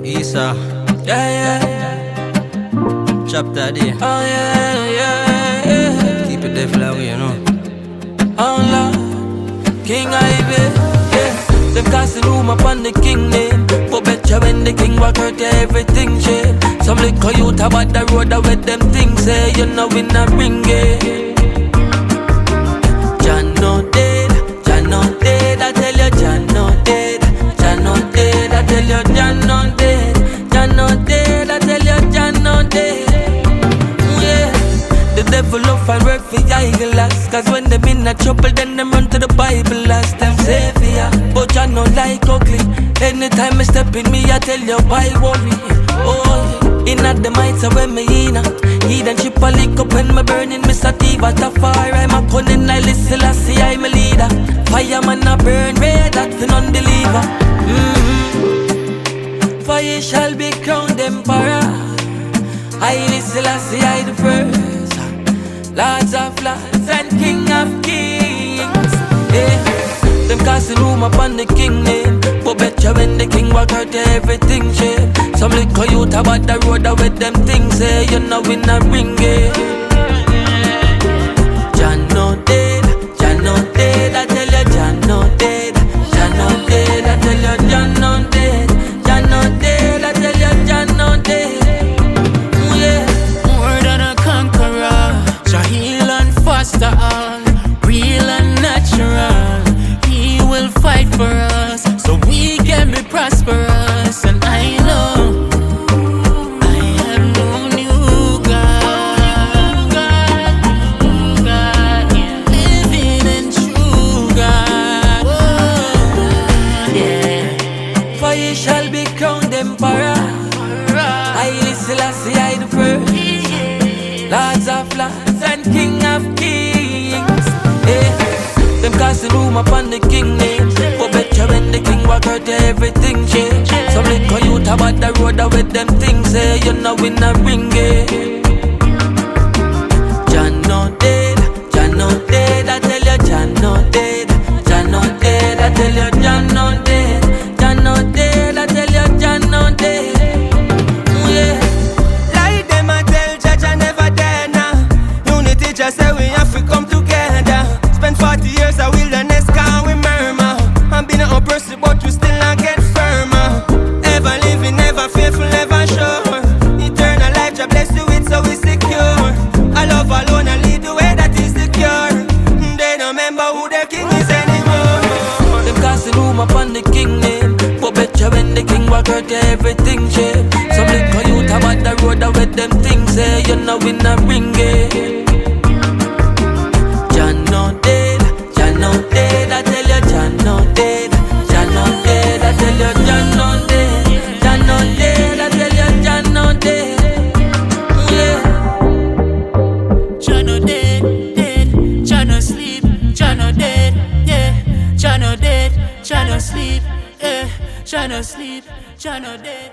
Eesah, chapter D. Oh yeah. Keep it devil away, you know. Oh Lord, King I-Vier, yeah. Them casting room upon the king name, but betcha when the king walk out, everything change. Some little youth about the road that with them things say, you know we not ring it. Jah No Dead, Jah No Dead, I tell you Jah No Dead, Jah No Dead, I tell you Jah No Dead, Jah No Dead, I tell you Jah No Dead. Yeah, the devil love and work for eyeglass, cause when them in a trouble then them run to the Bible as them savior. But Jah no like ugly, anytime I step in me I tell you why worry. Oh, in at the mites of when me in he done chip a lick up when me burning me sativa Tafari. I'm a cunning I listen I see I'm a leader. Fireman a burn red that fin on the lever. For ye shall be crowned emperor. I listen I see I the first, Lords of lords and King of kings. Yeah, them casting room upon the king name, but betcha when the king walk out everything change. Some little youth about the road that with them things say, you know we not ring it. Jah No Dead, Jah No Dead, I tell you Jah No Dead, Jah No Dead, I tell you Jah No Dead, Jah No Dead, I tell you Jah No Dead. Yeah, more than a conqueror, Jah heal and foster all, real and natural. He will fight for us, so we can be prosperous. And I know I have known you, God, yeah. Living in true God. Oh, yeah. for ye shall be crowned emperor. I listen I see I the first, Lords of lords and King of kings. Yeah, them casting room upon the king name, but betcha when the king walk out everything change. Some little youth about the road that with them things say, you know we not ring it. Jah No Dead, Jah No Dead, I tell you Jah No Dead, Jah No Dead, I tell you Jah No Dead, Jah No Dead, I tell you Jah No Dead. Yeah, Like them I tell Jah never dead now. Unity just say we have to come together. Spend 40 years a wilderness can we murmur. I'm been a person but we still not get firmer. Ever living, never faithful, never sure. Eternal life Jah bless you with so we secure. I love alone and lead the way that is secure. They don't remember who their king is anymore. them casting room upon the king name, but betcha when the king walk out everything change. Some little youth about the road that with them things say, you know we not ring it. Jah No Dead, Jah No Dead, I tell you Jah No Dead, Jah No Dead, I tell you Jah No Dead, Jah No Dead, I tell you Jah No Dead. Yeah, Jah No Dead, dead. Jah no sleep, Jah No Dead, yeah. Jah No Dead, Jah no sleep, yeah. Jah no sleep, Jah No Dead.